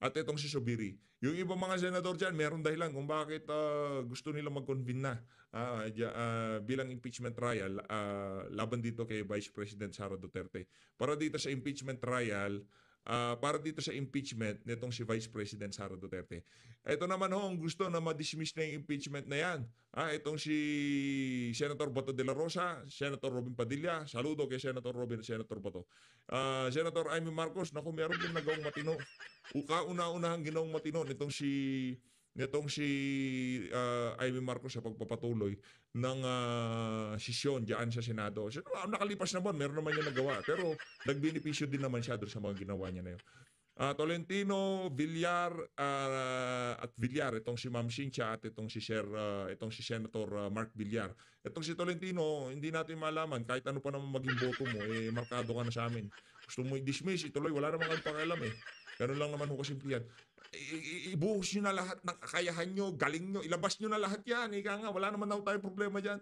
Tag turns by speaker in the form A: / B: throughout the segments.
A: at itong si Zubiri. Yung ibang mga senador dyan, meron dahilan kung bakit gusto nila mag-convene na bilang impeachment trial laban dito kay Vice President Sara Duterte. Para dito sa impeachment trial, para dito sa impeachment nitong si Vice President Sara Duterte. Ito naman ho, ang gusto na ma-dismiss na yung impeachment na yan. Itong si Senator Bato de la Rosa, Senator Robin Padilla, saludo kay Senator Robin at Senator Bato. Senator Amy Marcos, naku, meron din nagawang matino. Kauna-unahang ginawang matino nitong si Amy Marcos sa pagpapatuloy ng sesyon diyan sa Senado. So, nakalipas na buwan, meron naman niya nagawa. Pero nagbenepisyo din naman siya doon sa mga ginawa niya na yun. Tolentino, Villar, at Villar, itong si Ma'am Cynthia at itong si Senator Mark Villar. Itong si Tolentino, hindi natin malaman, kahit ano pa naman maging boto mo, markado ka na sa amin. Gusto mo i-dismiss, ituloy, wala naman kayong pakialam Ganun lang naman ho kasimple yan. Ibuhos nyo na lahat ng kakayahan nyo, galing nyo, ilabas nyo na lahat yan. Ika nga, wala naman daw tayong problema dyan.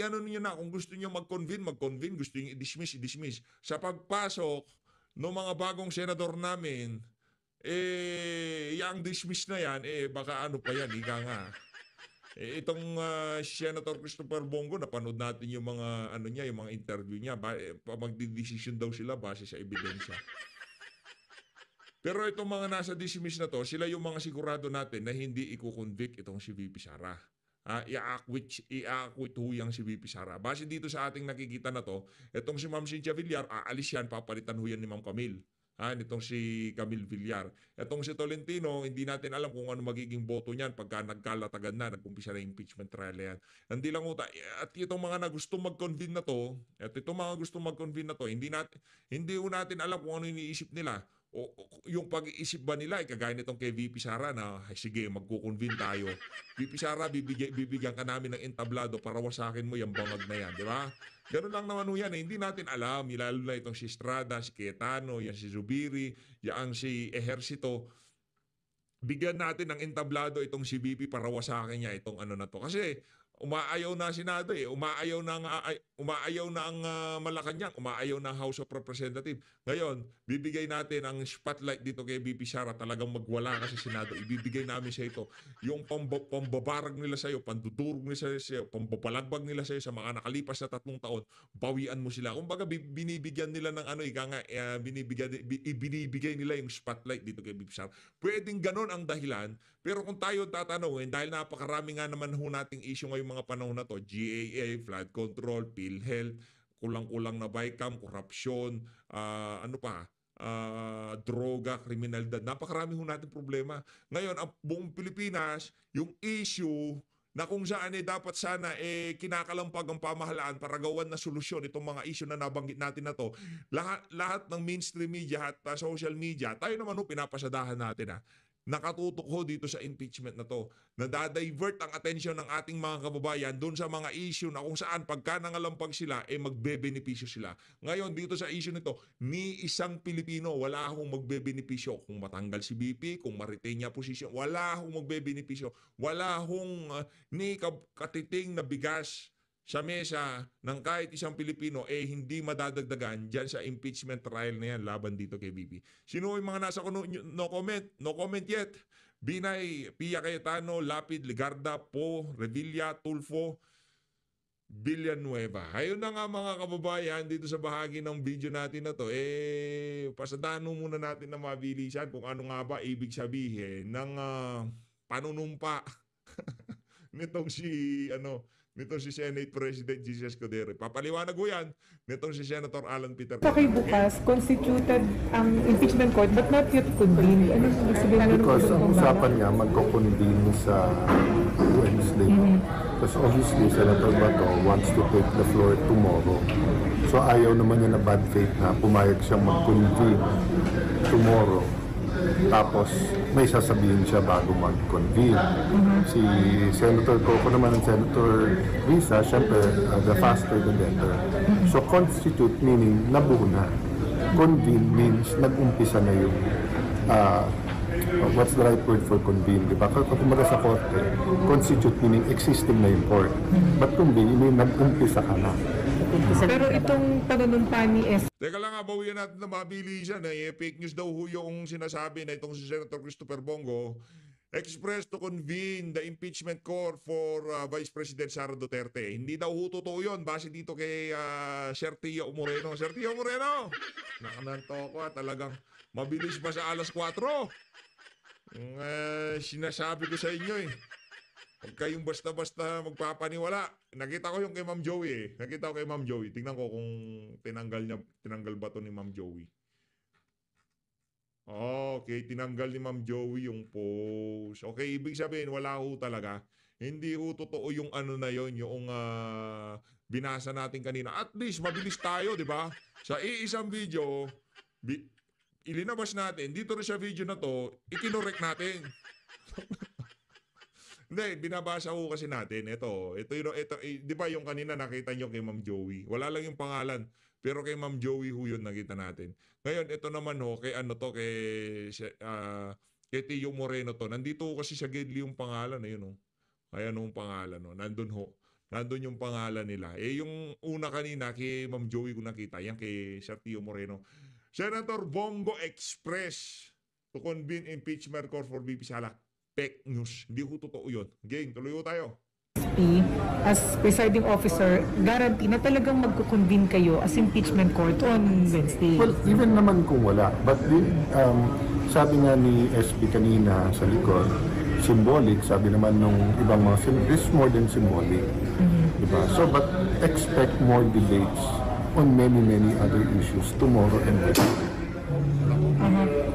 A: Ano nyo na, kung gusto nyo mag-convene, gusto nyo i-dismiss. Sa pagpasok ng mga bagong senador namin, yung dismiss na yan, baka ano pa yan, ika nga. Itong Senator Christopher Bongo, napanood natin yung mga, yung mga interview niya, magdi-decision daw sila base sa ebidensya. Pero itong mga nasa dismiss na to, sila yung mga sigurado natin na hindi i-convict itong si VP Sara. I-acquit huyang si VP Sara. Base dito sa ating nakikita na to, itong si Ma'am Cynthia Villar, aalis yan, papalitan huyan ni Ma'am Camille. Nitong si Camille Villar. Itong si Tolentino, hindi natin alam kung ano magiging boto niyan pagka nagkalatagan na, nag-umpisa na yung impeachment trial na yan. Hindi lang uta. At itong mga na gusto mag-convene na to, hindi natin alam kung ano iniisip nila. O yung pag-iisip ba nila, kagaya nitong kay VP Sara na, sige, magkukonvene tayo. VP Sara, bibigyan ka namin ng entablado para wasakin mo yung bangag na yan, di ba? Ganun lang naman yan. Hindi natin alam, lalo na itong si Estrada, si Cayetano, yan si Zubiri, yan si Ejercito. Bigyan natin ng entablado itong si VP para wasakin niya itong ano na to. Kasi umaayaw na Senado umaayaw na ang Malacanang, umaayaw na House of Representatives. Ngayon, bibigay natin ang spotlight dito kay VP Sara, talagang magwala ka sa Senado. Ibibigay namin sa ito yung pambabarag nila sa iyo, pandudurog nila sa iyo, pambabalagbag nila sa iyo sa mga nakalipas na 3 taon, bawian mo sila. Kumbaga binibigyan nila ng binibigay nila yung spotlight dito kay VP Sara. Pwedeng ganon ang dahilan, pero kung tayo tatanungin, dahil napakarami nga naman ho nating issue ngayong mga panahon na to, GAA, flood control, PhilHealth, kulang-kulang na BICAM, korupsyon, droga, kriminalidad. Napakarami ho natin problema. Ngayon, ang buong Pilipinas, yung issue na kung saan dapat sana kinakalampag ang pamahalaan para gawan na solusyon itong mga issue na nabanggit natin na to. Lahat ng mainstream media at social media, tayo naman pinapasadahan natin nakatutok ho dito sa impeachment na to. Nadadivert ang atensyon ng ating mga kababayan doon sa mga issue na kung saan pagka nangalampag sila, magbebenepisyo sila. Ngayon, dito sa issue nito, ni isang Pilipino, wala akong magbebenepisyo. Kung matanggal si BP, kung ma-retain niya posisyon, wala akong magbebenepisyo. Wala akong ni katiting na bigas sa mesa ng kahit isang Pilipino hindi madadagdagan dyan sa impeachment trial na yan laban dito kay BP. Sino yung mga nasa no comment? No comment yet. Binay, Pia Cayetano, Lapid, Ligarda, Po, Revilla, Tulfo, Villanueva. Ayun na nga mga kababayan dito sa bahagi ng video natin na to. Pasadahan muna natin na mabilisan kung ano nga ba ibig sabihin ng panunumpa nitong si Senate President Jesus Codere. Papaliwanag ko yan nitong si Senator Alan Peter.
B: Kay bukas, constituted ang impeachment court but not yet convened. Ano sabihin
C: because ang usapan niya magko-convene sa Wednesday. Because obviously, Senator Bato wants to take the floor tomorrow. So ayaw naman niya na bad faith na pumayag siyang mag-convene tomorrow. Tapos may sasabihin siya bago mag-convene. Si Senator Coco naman and Senator Risa, syempre, the faster the better. So constitute meaning nabuo na. Convene means nag-umpisa na yung what's the right word for convene, di ba? Kumbaga sa korte, constitute meaning existing na yung court. But convene meaning nag-umpisa ka na.
B: Pero itong panunumpa ni
A: Teka lang nga, bawian natin na mabilisan. Fake news daw ho yung sinasabi na itong si Senator Christopher Bongo expressed to convene the impeachment court for Vice President Sara Duterte. Hindi daw ho totoo yun. Base dito kay Sir Tio Moreno. Sir Tio Moreno! Nakananto ko talagang mabilis pa sa alas 4. Sinasabi ko sa inyo eh. Huwag kayong basta-basta magpapaniwala. Nakita ko yung kay Ma'am Joey eh. Nakita ko kay Ma'am Joey. Tingnan ko kung tinanggal ba to ni Ma'am Joey. Okay, tinanggal ni Ma'am Joey yung post. Okay, ibig sabihin, wala ho talaga. Hindi ho totoo yung ano na yon, yung binasa natin kanina. At least, mabilis tayo, di ba? Sa iisang video, ilinabas natin, dito rin sa video na to, ikinorek natin. Hindi, binabasa ko kasi natin. Ito, di ba yung kanina nakita nyo kay Ma'am Joey? Wala lang yung pangalan. Pero kay Ma'am Joey ho yun nakita natin. Ngayon, ito naman ho, kay kay Tio Moreno to. Nandito kasi sa Gedli yung pangalan. Ayun ho. Ayan yung pangalan ho. Nandun ho. Nandun yung pangalan nila. Yung una kanina, kay Ma'am Joey ko nakita. Yan kay Sir Tio Moreno. Senator Bongo Express to convene impeachment court for VP Sara. Fake news. Hindi ko totoo yun. Gang, tuloy ko tayo.
B: As presiding officer, guarantee na talagang magkukonvene kayo as impeachment court on Wednesday.
C: Well, even naman kung wala. But sabi nga ni SB kanina sa likod, symbolic. Sabi naman nung ibang mga this is more than symbolic. Diba? So, but expect more debates on many other issues tomorrow and Wednesday.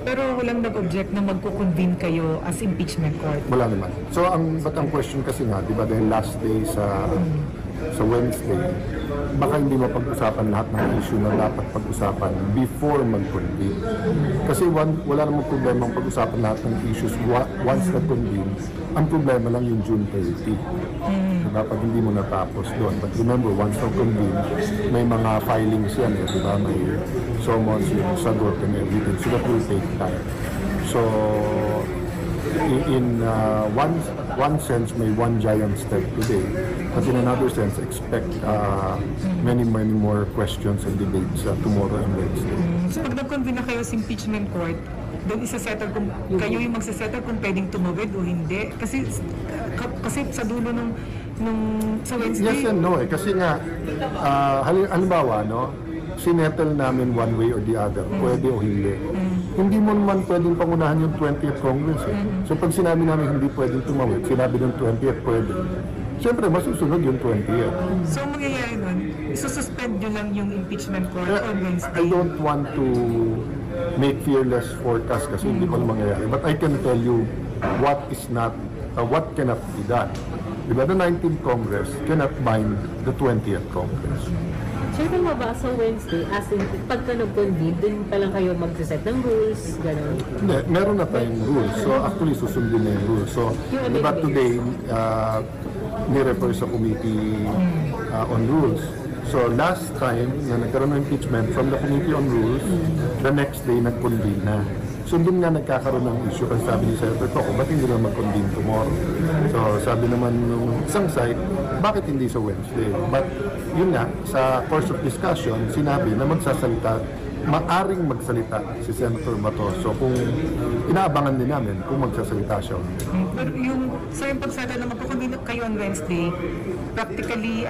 B: Pero walang nag-object na magkukonvene kayo as impeachment court.
C: Wala naman. So ang question kasi nga, 'di ba, dahil last day sa Wednesday, baka hindi mapag-usapan lahat ng issue na dapat pag-usapan before mag-convene. Kasi wala namang problema ang pag-usapan lahat ng issues once nag-convene. Ang problema lang yung June 30. Diba? Pag hindi mo natapos doon. But remember, once nag-convene, may mga filings yan. Diba? May summons, yung sagot and everything. So that will take time. So, in one sense, may one giant step today. But in another sense, expect many more questions and debates tomorrow and Wednesday.
B: So pag nag-convene na kayo sa impeachment court, doon isa-settle kung kayo yung magsasettle kung pwedeng tumawid o hindi. Kasi sa dulo nung sa Wednesday.
C: Yes and no eh. Kasi nga, halimbawa, no, sinettle namin one way or the other, pwede o hindi. Hindi mo naman pwedeng pangunahan yung 20th Congress eh. So pag sinabi namin hindi pwedeng tumawid, sinabi ng 20th pwede. Siyempre, masusunod yung 20th.
B: So mangyayari nun, isususpend nyo lang yung impeachment court on Wednesday.
C: I don't want to make fearless forecast kasi hindi ko na mangyayari. But I can tell you what cannot be done. Diba, the 19th Congress cannot bind the 20th Congress.
D: Sure, kung mabasa Wednesday, as in, pagka nag-convene, dun pa lang kayo mag-set ng rules, gano'n?
C: Hindi, meron na tayong rules. So actually, susundin na yung rules. So, diba today, ni-refer sa committee on rules. So last time na nagkaroon ng impeachment from the Committee on Rules, the next day nag-convene na. So doon nga nagkakaroon ng issue kasi sabi ni Senator Coco, ba't hindi na mag-convene tomorrow? So sabi naman ng isang side, bakit hindi sa Wednesday? But yun nga, sa course of discussion, sinabi na maaring magsalita si Senator Bato. So kung inaabangan din namin kung magsasalita siya.
B: Pero yung pagsettle na magkukonvene kayo on Wednesday, practically,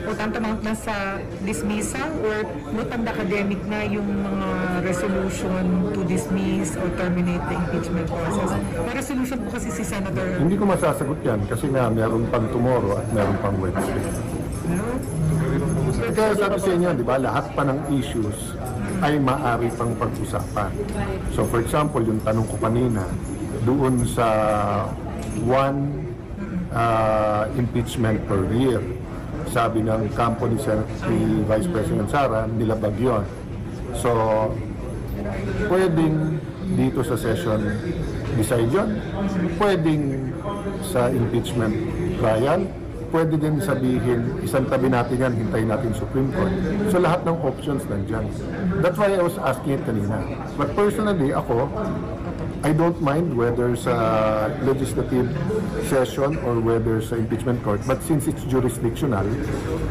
B: o tantamount na sa dismissal or not ang academic na yung mga resolution to dismiss or terminate the impeachment process. May resolution po kasi si Senator.
C: Hindi ko masasagot yan kasi nga meron pang tomorrow at meron pang Wednesday. Kaya sabi sa inyo, di ba, lahat pa ng issues ay maaari pang pag-usapan. So for example, yung tanong ko kanina, doon sa one impeachment per year, sabi ng kampo ni Vice President Sara, nilabag yun. So, pwedeng dito sa session decide yun, pwedeng sa impeachment trial, pwede din sabihin, isang tabi natin yan, hintayin natin Supreme Court. So lahat ng options nandyan. That's why I was asking it kanina. But personally, ako, I don't mind whether sa legislative session or whether sa impeachment court, but since it's jurisdictional,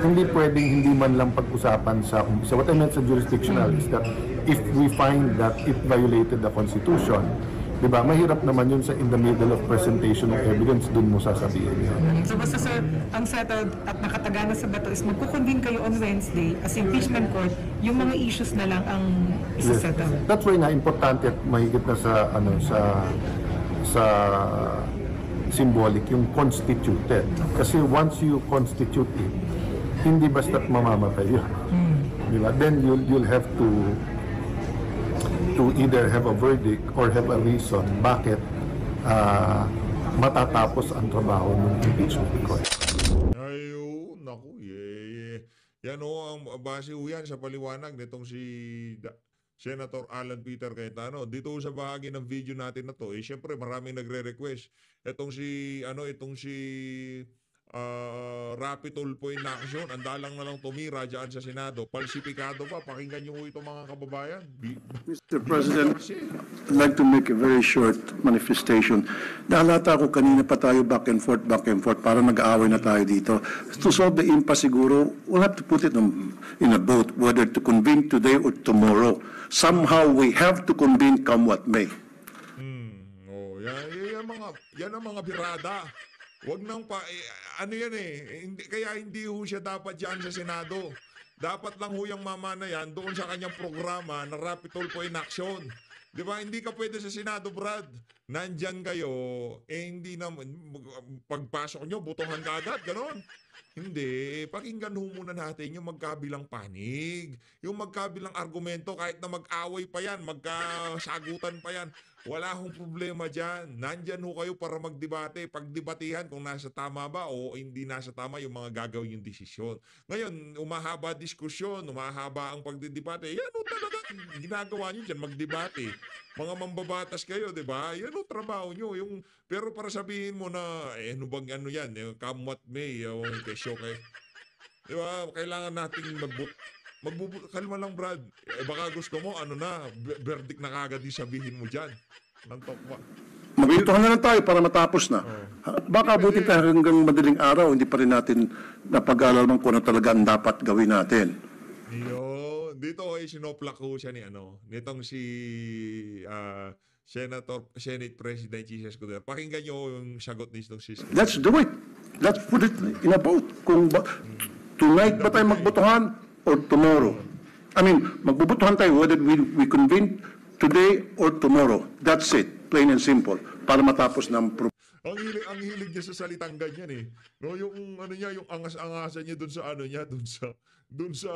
C: hindi pwedeng hindi man lang pag-usapan sa umpisa. What I meant sa jurisdictional is that if we find that it violated the Constitution, di ba, mahirap naman yun sa in the middle of presentation of evidence, dun mo sasabihin yun.
B: So basta sir, ang settled at nakatagana sa bato is magkukonvene kayo on Wednesday as impeachment court, yung mga issues na lang ang isa-settle.
C: That's why nga importante at mahigit na sa sa symbolic yung constituted. Kasi once you constitute it, hindi basta't mamamatay yun. Di ba? Then you'll have to either have a verdict or have a reason bakit matatapos ang trabaho ng impeachment court.
A: Ayun, naku, yan ang base yan sa paliwanag nitong si Senator Alan Peter Cayetano. Dito sa bahagi ng video natin na to, syempre maraming nagre-request. Itong si Rapi Tulfo in action, andalang na lang tumira dyan sa Senado. Palsipikado pa, pakinggan nyo itong mga kababayan.
E: Mr. President, I'd like to make a very short manifestation. Nahalata ko kanina pa tayo back and forth, para nag-aaway na tayo dito. To solve the impasse siguro, we'll have to put it in a vote, whether to convene today or tomorrow. Somehow we have to convene come what may.
A: Yan ang mga birada. Wag nang ano yan kaya hindi ho siya dapat dyan sa Senado. Dapat lang ho yung mama na yan doon sa kanyang programa na Rapi Tulfo in action. Di ba? Hindi ka pwede sa Senado, Brad. Nandyan kayo, hindi na, pagpasok nyo, butongan ka agad, ganon. Hindi, pakinggan ho muna natin yung magkabilang panig, yung magkabilang argumento, kahit na mag-away pa yan, magkasagutan pa yan, wala hong problema dyan. Nandyan ho kayo para magdebate, pagdebatihan kung nasa tama ba o hindi nasa tama yung mga gagawin yung desisyon. Ngayon, umahaba diskusyon, umahaba ang pagdidebate, yan ho talaga ginagawa nyo dyan, magdebate. Mga mambabatas kayo, di ba? Yan ho trabaho nyo. Pero para sabihin mo na, ano bang ano yan, come what may, kesyo kay. Di ba? Kailangan nating kalma lang, Brad. Baka gusto mo, verdict na kagad yung sabihin mo dyan. Nantok pa.
E: Magbituhan na lang tayo para matapos na. Baka abutin tayo hanggang madaling araw, hindi pa rin natin napag-alalaman kung ano talaga ang dapat gawin natin.
A: Dito ay sinoplak ko siya nitong si Senate President Jesus Escudero. Pakinggan nyo yung sagot nitong si Escudero.
E: Let's do it. Let's put it in a vote. Tonight ba tayo magbotohan or tomorrow? I mean, magbubutuhan tayo whether we convene today or tomorrow. That's it. Plain and simple. Para matapos ng problema.
A: Ang hilig niya sa salitang ganyan No, yung yung angas-angasan niya doon sa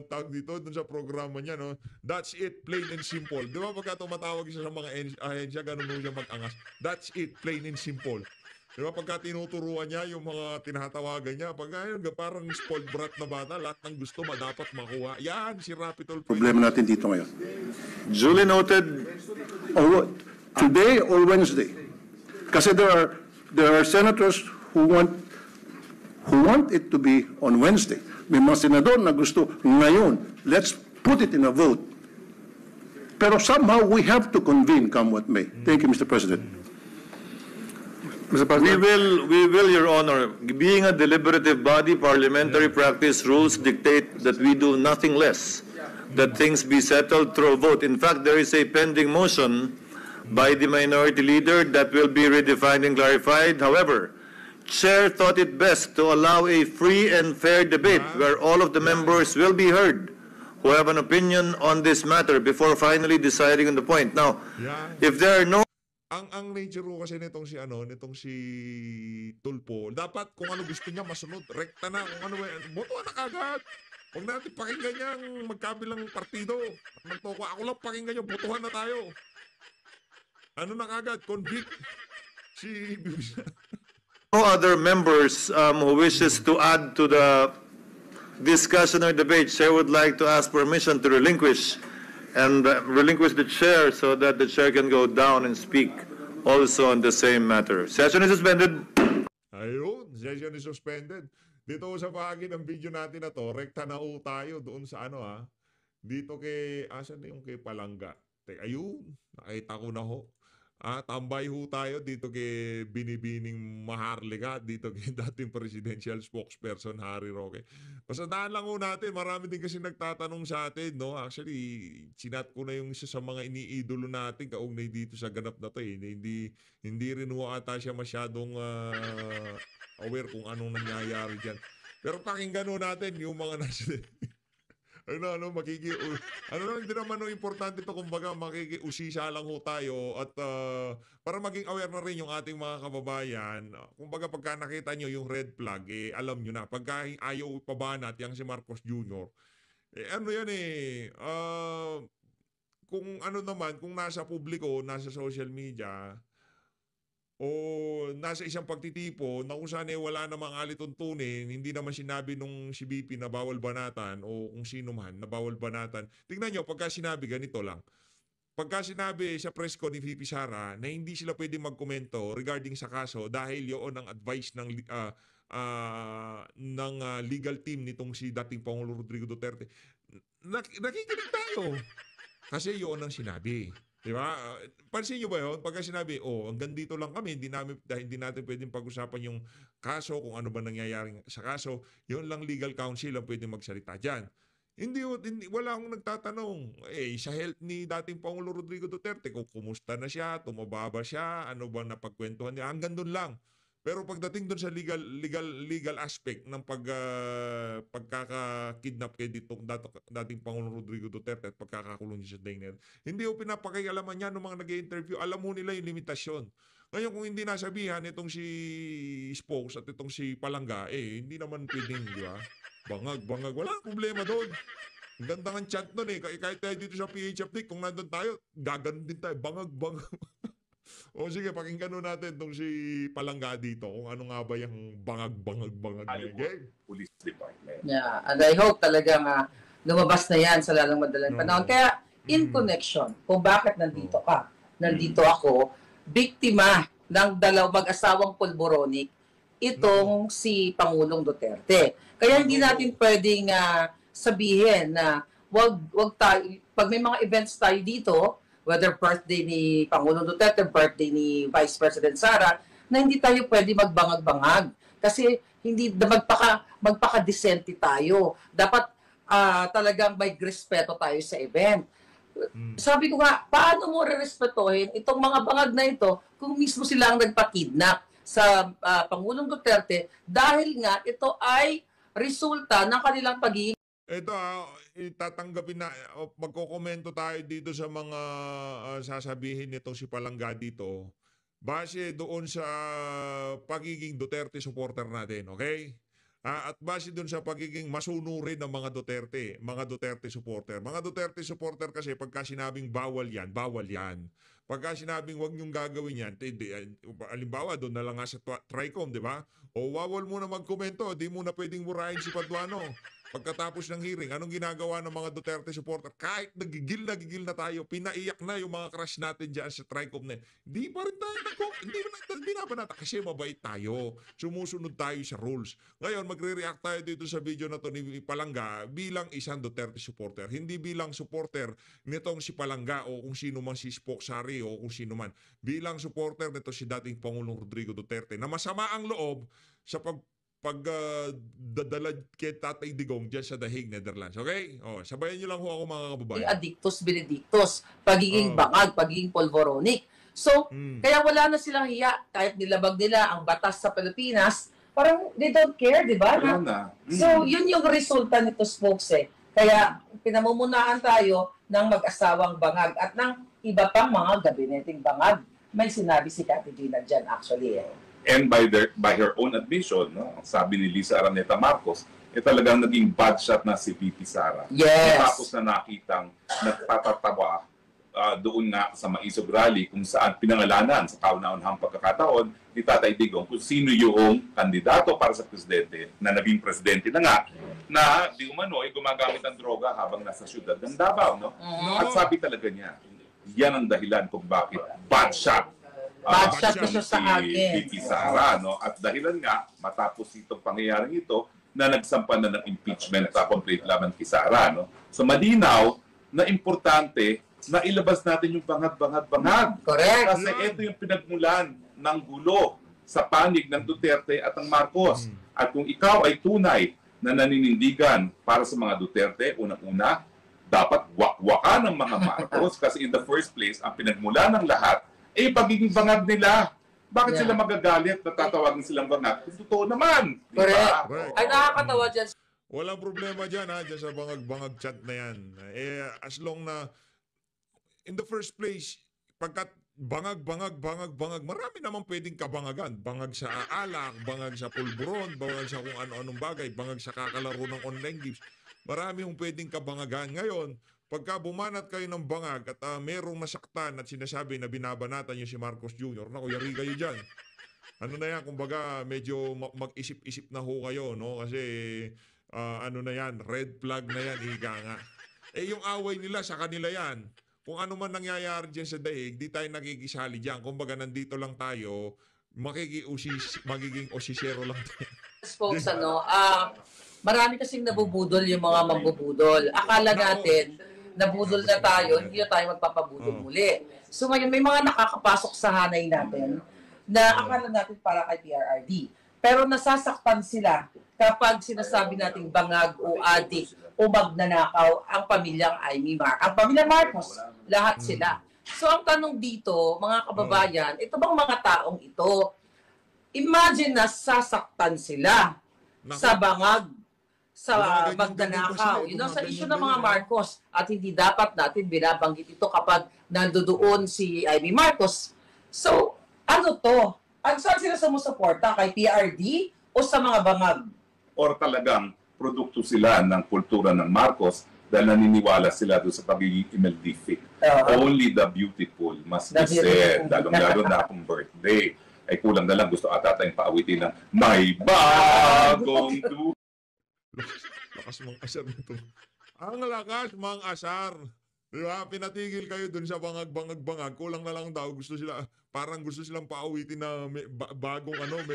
A: tag dito, doon sa programa niya, no. That's it, plain and simple. Di ba pagka tumatawag siya sa mga ahensya, ganun mo siya mag-angas. That's it, plain and simple. Di ba pagka tinuturuan niya yung mga tinatawagan niya, parang spoiled brat na bata, lahat ng gusto dapat makuha. Yan, si Rapi Tulfo.
E: Problema natin dito ngayon. Duly noted, today or Wednesday. Kasi there are senators who want it to be on Wednesday. May mga senador na gusto ngayon. Let's put it in a vote. Pero somehow we have to convene come what may. Thank you, Mr. President.
F: Mr. President. We will, Your Honor. Being a deliberative body, parliamentary practice rules dictate that we do nothing less, that things be settled through a vote. In fact, there is a pending motion by the minority leader that will be redefined and clarified. However, Chair thought it best to allow a free and fair debate where all of the members will be heard who have an opinion on this matter before finally deciding on the point. Now, if there are no...
A: Ang nature ko kasi nitong si Tulfo, dapat kung ano gusto niya masunod, rekta na, kung ano, botohan na kagad. Huwag natin pakinggan niyang magkabilang partido. Ako lang pakinggan niyo, botohan na tayo. Ano na kagad, convict.
F: No other members who wishes to add to the discussion or debate, Chair would like to ask permission to relinquish the chair so that the chair can go down and speak also on the same matter. Session is suspended.
A: Ayun, session is suspended. Dito sa bahagi ng video natin na to, rekta na tayo doon sa dito kay, asan na yung kay Palangga? Ayun, nakita ko na ho. Tambay ho tayo dito kay Binibining Maharlika, dito kay dating presidential spokesperson Harry Roque. Pasadaan lang ho natin, marami din kasi nagtatanong sa atin, no? Actually, sinat ko na yung isa sa mga iniidolo natin kaugnay dito sa ganap na to eh. Hindi rin ho ata siya masyadong aware kung anong nangyayari dyan. Pero pakinggan ho natin yung mga nasa... ano, hindi naman importante to, kumbaga makikiusisa lang ho tayo at para maging aware na rin yung ating mga kababayan. Kumbaga pagka nakita nyo yung red flag, alam nyo na. Pagka ayaw ipabanat yang si Marcos Jr., ano yan kung ano naman, kung nasa publiko, nasa social media, o nasa isang pagtitipo na kung saan wala namang alituntunin, hindi naman sinabi nung si BP na bawal banatan o kung sino man na bawal banatan. Tingnan nyo, pagka sinabi ganito lang. Pagka sinabi sa press con ni VP Sara na hindi sila pwede magkomento regarding sa kaso dahil yun ang advice ng legal team nitong si dating Pangulo Rodrigo Duterte, nakikinig tayo. Kasi yun ang sinabi. Diba? Pansin nyo ba yun? Pagka sinabi, hanggang dito lang kami, hindi natin pwedeng pag-usapan yung kaso, kung ano ba nangyayari sa kaso, yun lang legal counsel ang pwedeng magsalita dyan. Wala akong nagtatanong. Sa health ni dating Pangulo Rodrigo Duterte, kung kumusta na siya, tumababa siya, ano ba napagkwentuhan niya, hanggang doon lang. Pero pagdating doon sa legal aspect ng pagkaka-kidnap kay dating Pangulong Rodrigo Duterte at pagkakakulong niya sa Dingnet, hindi ho pinapakialaman niya ng mga nag-i-interview. Alam mo nila yung limitasyon. Ngayon kung hindi nasabihan itong si Spokes at itong si Palangga, hindi naman pwedeng, di ba? Bangag. Wala problema doon. Ang ganda ng chat doon Kahit tayo dito sa PH Update, kung nandun tayo, gaganon din tayo. Bangag. O sige, pakinggan natin itong si Palangga dito kung ano nga ba yung bangag.
G: Police Department.
H: Yeah, and I hope talagang lumabas na yan sa lalong madalang panahon. Kaya in connection kung bakit nandito ka, nandito ako, biktima ng mag-asawang pulboronic itong si Pangulong Duterte. Kaya hindi natin pwedeng sabihin na wag tayo, pag may mga events tayo dito, whether birthday ni Pangulong Duterte, birthday ni Vice President Sara, na hindi tayo pwede magbangag-bangag. Kasi hindi magpaka-decente tayo. Dapat talagang may respeto tayo sa event. Sabi ko nga, paano mo re-respetuhin itong mga bangag na ito kung mismo sila ang nagpa-kidnap sa Pangulong Duterte dahil nga ito ay resulta ng kanilang pagiging
A: Ito, itatanggapin na, magkokomento tayo dito sa mga sasabihin nitong si Palangga dito base doon sa pagiging Duterte supporter natin, okay? At base doon sa pagiging masunurin ng mga Duterte supporter. Mga Duterte supporter kasi pagka sinabing bawal yan. Pagka sinabing wag niyong gagawin yan, halimbawa doon na lang nga sa TRICOM, di ba? O wawal muna magkomento, di muna pwedeng murahin si Paduano. Pagkatapos ng hearing, anong ginagawa ng mga Duterte supporter? Kahit nagigil na tayo, pinaiyak na yung mga crush natin dyan sa TRICOM na hindi pa rin tayo hindi na pa natin kasi mabait tayo. Sumusunod tayo sa rules. Ngayon, magre-react tayo dito sa video na to ni Palangga bilang isang Duterte supporter. Hindi bilang supporter nitong si Palangga o kung sino man si Spoksari o kung sino man. Bilang supporter nito si dating Pangulong Rodrigo Duterte na masama ang loob sa dadala kay Tatay Digong dyan sa The Hague, Netherlands. Okay? Sabayan nyo lang ho ako mga kababayan.
H: Addictus benedictus, pagiging bangag, pagiging polvoronic. So, kaya wala na silang hiya. Kahit nilabag nila ang batas sa Pilipinas, parang they don't care, di ba? So, yun yung resulta nito, folks Kaya, pinamumunahan tayo ng mag-asawang bangag at ng iba pang mga gabineting bangag. May sinabi si Cathy Gina dyan, actually.
G: And by her own admission, sabi ni Lisa Araneta Marcos, talagang naging bad shot na si VP Sara.
H: Yes.
G: Tapos na nakitang nagtatatawa doon nga sa Maisog Rally kung saan pinangalanan sa kauna-unahang pagkakataon ni Tatay Digong kung sino yung kandidato para sa presidente na naging presidente na nga na di umano ay gumagamit ng droga habang nasa syudad ng Davao. No? At sabi talaga niya, yan ang dahilan kung bakit bad shot
H: Bad shot na siya sa akin.
G: VP Sara, no? At dahilan nga, matapos itong pangyayaring ito, na nagsampa na ng impeachment complaint laban kay Sara, no? So malinaw na importante na ilabas natin yung bangag-bangag.
H: Correct.
G: Kasi ito yung pinagmulan ng gulo sa panig ng Duterte at ng Marcos. At kung ikaw ay tunay na naninindigan para sa mga Duterte, unang-una, dapat wakwakan ng mga Marcos kasi in the first place, ang pinagmula ng lahat ay pagiging bangag nila. Bakit sila magagalit na tatawagin silang bangag? Kung totoo naman.
H: Correct.
A: Correct.
H: Ay, nakakatawa dyan.
A: Walang problema dyan, ha, dyan sa bangag-bangag chat na yan. As long na, in the first place, pagkat bangag, marami naman pwedeng kabangagan. Bangag sa alak, bangag sa pulburon, bangag sa kung ano-anong bagay, bangag sa kakalaro ng online games. Marami yung pwedeng kabangagan. Ngayon, pagka bumanat kayo ng bangag at merong nasaktan at sinasabi na binabanatan nyo si Marcos Jr., naku, yari kayo dyan. Ano na yan, kumbaga, medyo mag-isip-isip na ho kayo, no? Kasi, ano na yan, red flag na yan, ika nga. Yung away nila, sa kanila yan. Kung ano man nangyayari dyan sa daig, di tayo nakikisali dyan. Kumbaga, nandito lang tayo, magiging osisero lang tayo.
H: Folks, marami kasing nabubudol yung mga mambubudol. Akala natin, nabudol na tayo, hindi na tayo magpapabudol muli. So ngayon, may mga nakakapasok sa hanay natin na akala natin para kay PRRD. Pero nasasaktan sila kapag sinasabi nating bangag o adik o magnanakaw ang pamilyang ang pamilyang Marcos. Lahat sila. So ang tanong dito, mga kababayan, ito bang mga taong ito, imagine na sasaktan sila sa bangag, sa magnanakaw. Sa issue ng mga Marcos. At hindi dapat natin binabanggit ito kapag nandoon si Amy Marcos. So, ano to? Saan sila sumusuporta? Kay PRD o sa mga bangag?
G: Or talagang produkto sila ng kultura ng Marcos dahil naniniwala sila doon sa pagiging immeldific. Only the beautiful must be said. Lalong-lalo na akong birthday. Ay kulang na lang gusto ata tayong paawitin ng may bagong lakas mga asar nito. Ang lakas mga asar. Diba? Pinatigil kayo dun sa bangag-bangag. Kulang na lang daw. Parang gusto silang paawitin na may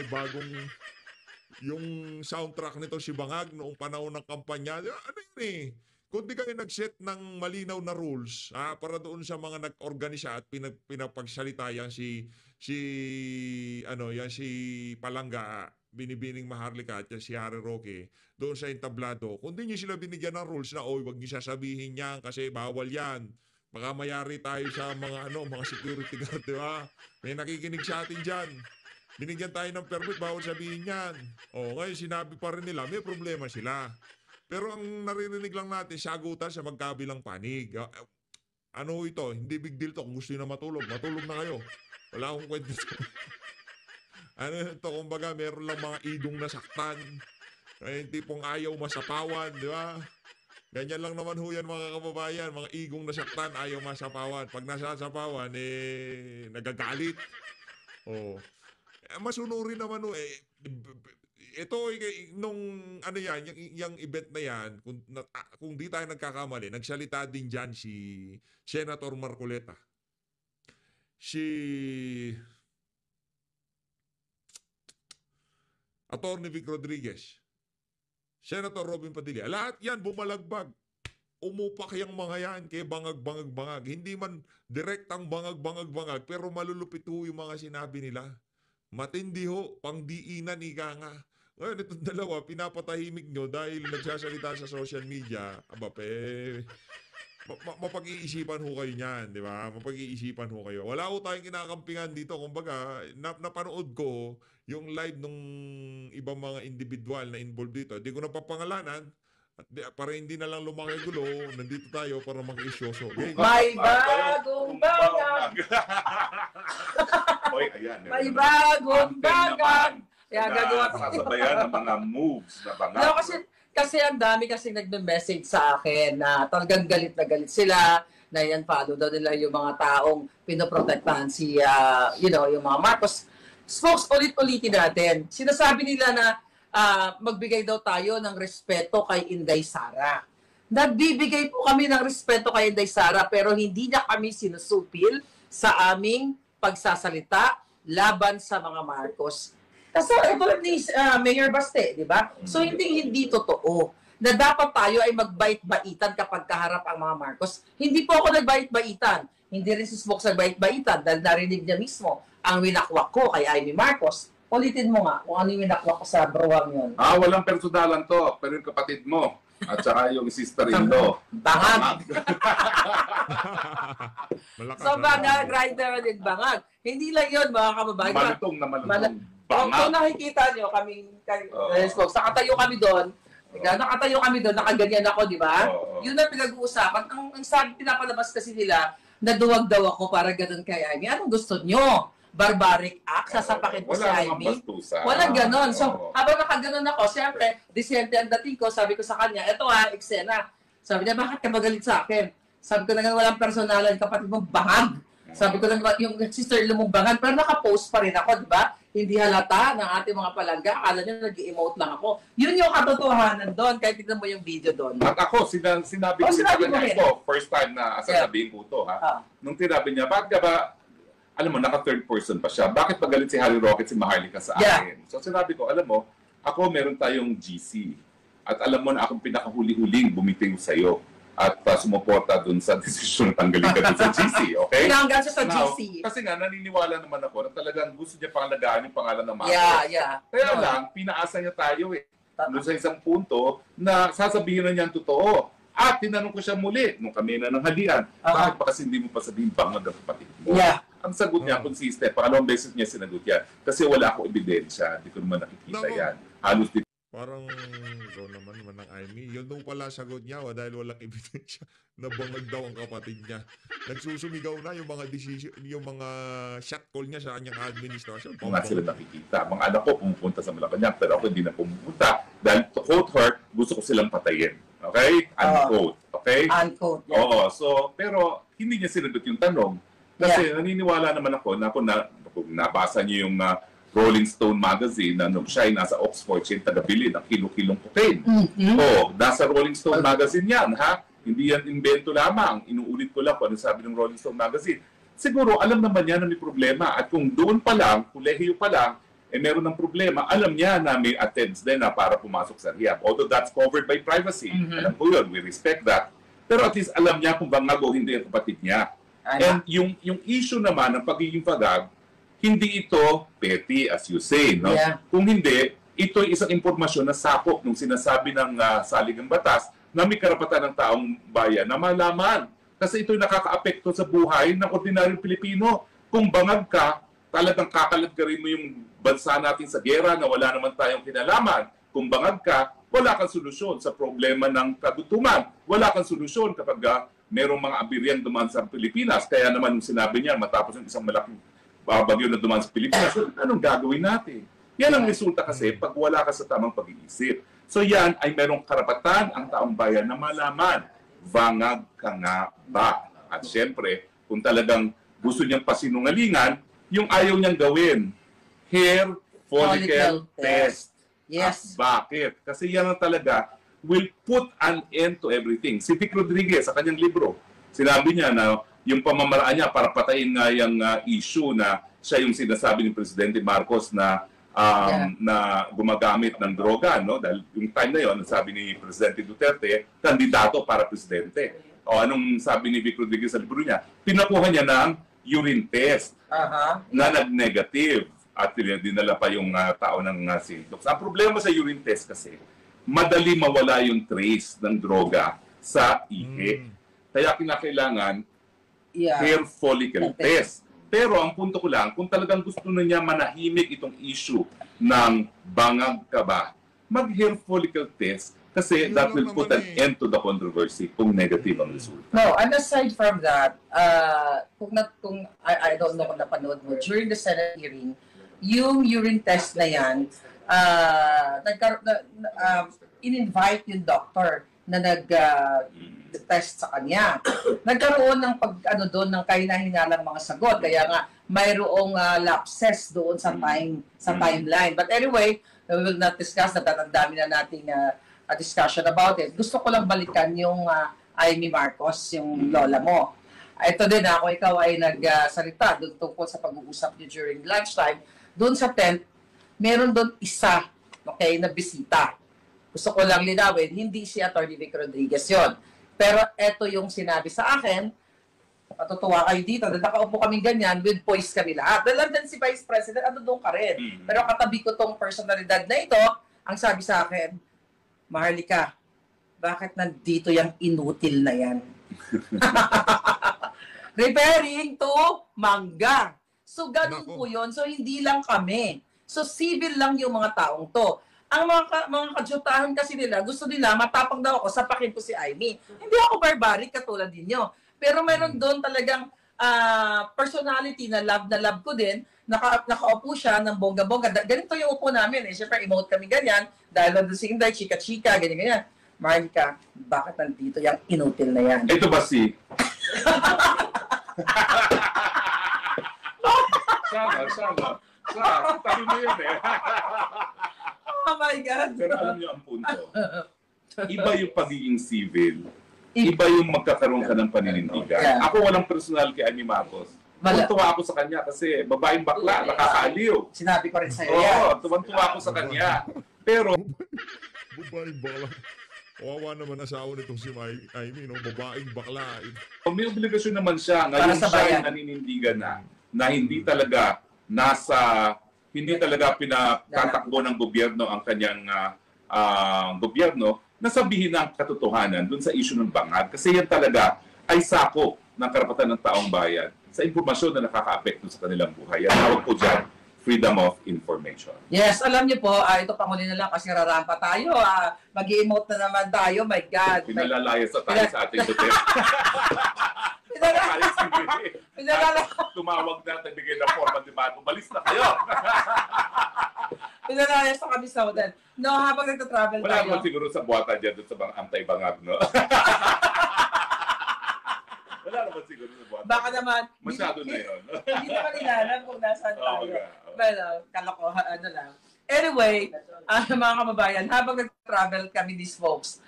G: bagong yung soundtrack nito si Bangag noong panahon ng kampanya. Ano yun eh? Kung di kayo nag-set ng malinaw na rules para doon sa mga nag-organisa at pinapagsalita yan si Palangga, Binibining Maharlika at si Harry Roque doon sa entablado. Kung di nyo sila binigyan ng rules na wag nyo sasabihin yan kasi bawal yan. Baka mayari tayo sa mga security guard, di ba? May nakikinig sa atin dyan. Binigyan tayo ng permit, bawal sabihin yan. Ngayon sinabi pa rin nila, may problema sila. Pero ang naririnig lang natin, sagutan sa magkabilang panig. Ano ito? Hindi big deal to. Kung gusto nyo na matulog na kayo. Wala akong kwento. Ano ito? Kumbaga, meron lang mga idong nasaktan. Yung tipong ayaw masapawan, di ba? Ganyan lang naman ho yan mga kababayan. Mga igong nasaktan, ayaw masapawan. Pag nasasapawan, nagagalit. Masunurin naman ho ito nung yung event na yan, kung di tayo nagkakamali, nagsalita din dyan si Senator Marcoleta, si Attorney Vic Rodriguez, Senator Robin Padilla, lahat yan bumalagbag. Umupak yung mga yan kay bangag-bangag-bangag. Hindi man direktang bangag-bangag-bangag, pero malulupit ho yung mga sinabi nila. Matindi ho, pangdiinan ika nga. Ngayon, itong dalawa, pinapatahimik nyo dahil nagsasalita sa social media. Mapag-iisipan ho kayo niyan, di ba? Mapag-iisipan ho kayo. Wala ho tayong kinakampingan dito. Kumbaga, napanood ko yung live nung ibang mga individual na involved dito. Di ko napapangalanan. At para hindi na lang lumaki gulo, nandito tayo para mag-isyoso. Okay?
H: May bagong bangag!
G: Oy, ayan.
H: May bagong bangag! Kaya gagawa
G: Kasabayan ng mga moves na bangag.
H: No, kasi ang dami kasi nagme-message sa akin na talagang galit na galit sila, na yan follow daw nila yung mga taong pinoprotektahan yung mga Marcos. Folks, ulit-ulitin natin. Sinasabi nila na magbigay daw tayo ng respeto kay Inday Sara. Nagbibigay po kami ng respeto kay Inday Sara pero hindi niya kami sinusupil sa aming pagsasalita laban sa mga Marcos. Kasi ito ni Mayor Baste, di ba? So hindi totoo. na dapat tayo ay magbait-baitan kapag kaharap ang mga Marcos. Hindi po ako nagbait-baitan. Hindi rin si Smokes nagbait-baitan dahil narinig niya mismo ang winakwak ko kay Amy Marcos. Ulitin mo nga kung ano yung winakwak ko sa bruwang yun.
G: Walang personalan to, pero yung kapatid mo at saka yung sister-in-law.
H: Bangag.
A: Malakas,
H: So bangag, rider din bangag. Hindi lang yun mga kababayan.
G: Malutong na malutong.
H: Kung
G: Bangag.
H: nakikita nyo kami, Smokes, nakatayo kami doon. Nakatayo kami doon, nakaganyan ako, di ba? Yun ang pinag-uusapan. Ang sabi, pinapalabas kasi nila, naduwag daw ako para ganun kay Amy. Anong gusto nyo? Barbaric act? Sasapakin ko si
G: Wala namang
H: Amy?
G: bastusan.
H: Walang ganon. So,
G: Oo.
H: habang nakaganon ako, siyempre, disyente ang dating ko, sabi ko sa kanya, eto eksena. Sabi niya, bakit ka magalit sa akin? Sabi ko na nga, walang personalan, kapatid mo, bangag. Sabi ko na nga, yung sister mong bangag, pero nakapost pa rin ako, di ba? Hindi halata ng ating mga palangga. Akala niya nag-emote lang ako. Yun yung katotohanan doon, kahit tignan mo yung video doon.
G: At ako, sinabi ko sa
H: sinabi mo
G: kanya
H: rin.
G: ito, first time na sasabihin ko ito, ha? Nung tinabi niya, bakit ka ba, alam mo, naka-third person pa siya, bakit pagalit si Harry Roque si Maharlika sa akin? So sinabi ko, alam mo, ako meron tayong GC. At alam mo na akong pinakahuli-huling bumitiw sa'yo at sumuporta dun sa desisyon na tanggalin ka dun sa GC, okay?
H: Pinanggan siya sa
G: Now,
H: GC.
G: kasi nga, naniniwala naman ako na talagang gusto niya pangalagaan yung pangalan ng Marcos.
H: Yeah.
G: Kaya lang, pinaasa niya tayo doon sa isang punto na sasabihin na niya ang totoo. At tinanong ko siya muli, nung kami na nanghalian, bakit ba kasi hindi mo pa sabihin bangag ang kapatid mo?
H: Yeah.
G: Ang sagot niya, consistent. Pangalawang beses niya sinagot yan. Kasi wala akong ebidensya. Hindi ko naman nakikita
A: Nako.
G: yan. Halos di
A: Parang ikaw naman ng Amy. Yun nung pala sagot niya dahil walang ebidensya na bangag daw ang kapatid niya. Nagsusumigaw na yung mga decision, yung mga shot call niya sa kanyang administration.
G: ko nga sila nakikita. Mga anak ko pumupunta sa Malacanang, pero ako hindi na pumupunta. Dahil to quote her, gusto ko silang patayin. Okay? Unquote. Okay?
H: Unquote. Yeah.
G: Oo. So, pero hindi niya sinagot yung tanong. Kasi naniniwala naman ako na kung nabasa niyo yung Rolling Stone magazine na nung siya ay nasa Oxford, siya yung taga-bili ng kilo-kilong cocaine. Nasa Rolling Stone magazine yan, ha? Hindi yan invento lamang. Inuulit ko lang kung ano sabi ng Rolling Stone magazine. Siguro, alam naman niya na may problema. At kung doon pa lang, kolehiyo pa lang, meron ng problema, alam niya na may attempts din na para pumasok sa rehab. Although that's covered by privacy. Alam ko yun, we respect that. Pero at least alam niya kung bangag o hindi ang kapatid niya. And yung issue naman ng pagiging pagag, hindi ito petty, as you say, no?
H: Yeah.
G: Kung hindi, ito ay isang impormasyon na sakop nung sinasabi ng saligang batas na may karapatan ng taong bayan na malaman. Kasi ito'y nakakaapekto sa buhay ng ordinaryong Pilipino. Kung bangag ka, talagang kakaladkarin mo yung bansa natin sa gera na wala naman tayong kinalaman. Kung bangag ka, wala kang solusyon sa problema ng kagutuman. Wala kang solusyon kapag merong mga abiryang dumaan sa Pilipinas. Kaya naman nung sinabi niya, matapos yung isang malaking bagyo na dumaan sa Pilipinas, anong gagawin natin? Yan ang resulta kasi pag wala ka sa tamang pag-iisip. So yan ay merong karapatan ang taong bayan na malaman, bangag ka nga ba? At syempre, kung talagang gusto niyang pasinungalingan, yung ayaw niyang gawin, hair follicle test.
H: Yes.
G: At bakit? Kasi yan ang talaga will put an end to everything. Si Vic Rodriguez sa kanyang libro, sinabi niya na yung pamamaraan niya para patayin nga yung issue na siya yung sinasabi ni Presidente Marcos na na gumagamit ng droga, no? Dahil yung time na yon, sabi ni Presidente Duterte, kandidato para presidente. O anong sabi ni Vic Rodriguez sa libro niya? Pinakuha niya ng urine test na nag-negative at dinala pa yung tao ng symptoms. Ang problema sa urine test kasi, madali mawala yung trace ng droga sa ihi. Kaya kinakailangan hair follicle test. Pero ang punto ko lang, kung talagang gusto na niya manahimik itong issue ng bangag ka ba, mag-hair follicle test kasi that will put an end to the controversy kung negative ang resulta.
H: No, and aside from that, kung I don't know kung napanood mo, during the Senate hearing, yung urine test na yan, in-invite yung doctor na nag-test sa kanya. Nagkaroon ng doon ng kahina-hinalang mga sagot. Kaya nga mayroong lapses doon sa timeline. But anyway, we will not discuss that. Ang dami na nating discussion about it. Gusto ko lang balikan yung Amy Marcos, yung lola mo. Ito din, kung ikaw ay nagsalita doon tungkol sa pag-uusap niyo during lunchtime, doon sa tent, meron doon isa, okay, na bisita. Gusto ko lang linawin, hindi si Atty. Vic Rodriguez yon. Pero eto yung sinabi sa akin, matutuwa kayo dito, dahil nakaupo kami ganyan, with poise kami lahat. Dahil nandyan si Vice President, ano doon ka rin. Pero katabi ko tong personalidad na ito, ang sabi sa akin, Maharlika, bakit nandito yung inutil na yan? Referring to mangga. So, ganun po yun. So, hindi lang kami. So, civil lang yung mga taong to. Ang mga kadyutahan kasi nila, gusto nila, matapang daw ako, sapakin ko si Amy. Hindi ako barbaric katulad ninyo. Pero meron doon talagang personality na love ko din. Nakaupo siya ng bongga-bongga. Ganito yung upo namin. Siyempre, emote kami ganyan. Dahil nandun si Inday, chika-chika, ganyan-ganyan. Maharlika, bakit nandito yung inutil na yan?
G: Ito ba si... Sama. Tabi mo yun eh.
H: Oh my God.
G: Pero alam niyo ang punto. Iba yung pagiging civil. Iba yung magkakaroon ka ng paninindigan.
H: Yeah.
G: Ako walang personal kay Amy Marcos. Tuwan-tuwa ako sa kanya kasi babaeng bakla, nakakaaliw.
H: Sinabi ko rin sa'yo yan.
G: Oo, tuwan-tuwa ako sa kanya. Pero,
A: Babaeng bakla. Kawawa naman asawa nitong si Amy, no? Babaeng bakla.
G: may obligasyon naman siya.
H: Para
G: Ngayon
H: sa
G: siya
H: bayan.
G: ay naninindigan na hindi talaga hindi talaga pinatatakbo ng gobyerno ang kanyang gobyerno na sabihin ang katotohanan dun sa issue ng bangag. Kasi yan talaga ay sakop ng karapatan ng taong bayan sa impormasyon na nakaka-apekto sa kanilang buhay. Yan tawag po dyan, freedom of information.
H: Yes, alam niyo po, ito panghuli na lang kasi rarampa tayo. Mag-i-emote na naman tayo. My God.
G: Pinalalayas na tayo sa ating hotel. Tumawag na, nagbigay ng forma, di ba? Umalis na kayo.
H: Pinalayas na kami sa hotel. No, habang nagta-travel
G: Wala
H: tayo.
G: naman siguro sa buwata dyan doon sa antay-bangag, no? Wala naman siguro sa buwata.
H: Baka naman.
G: Masyado na yun.
H: Hindi naman inalam kung nasaan tayo.
G: Okay.
H: Well, kalokohan, ano lang. Anyway, mga kababayan, habang nag-travel kami these folks,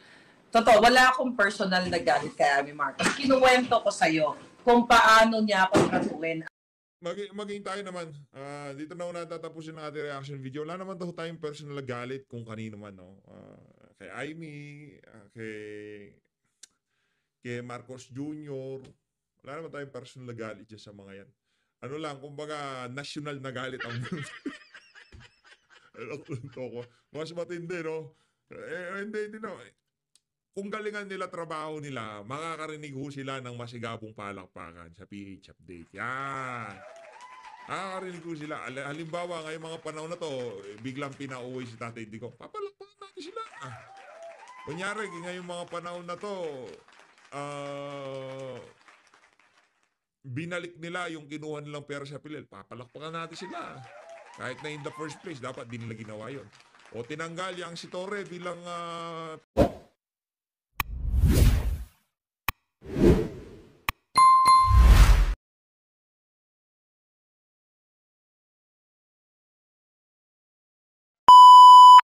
H: totoo, wala akong personal na galit kay Amy Marcos. Kinuwento ko sa'yo kung paano niya ako tratuin.
A: Maging tayo naman, dito na una tatapusin ng ating reaction video. Wala naman tayo tayong personal na galit kung kanino man, no? Kay Amy, kay Marcos Jr. Wala naman tayong personal na galit dyan sa mga yan. Ano lang, kumbaga, national na galit ang mas matindi, no? Hindi, no? Kung galingan nila trabaho nila, makakarinig ho sila ng masigabong palakpakan sa PH Update. Yan. Makakarinig ho sila. Halimbawa, ngayong mga panahon na to, biglang pinauwi si Tatay Digong. Papalakpakan natin sila. Kunyari, ngayong mga panahon na to, binalik nila yung kinuha nilang pera sa Pilel. Papalakpakan natin sila. Kahit na in the first place, dapat din nila ginawa yun. O tinanggal yung si Torre bilang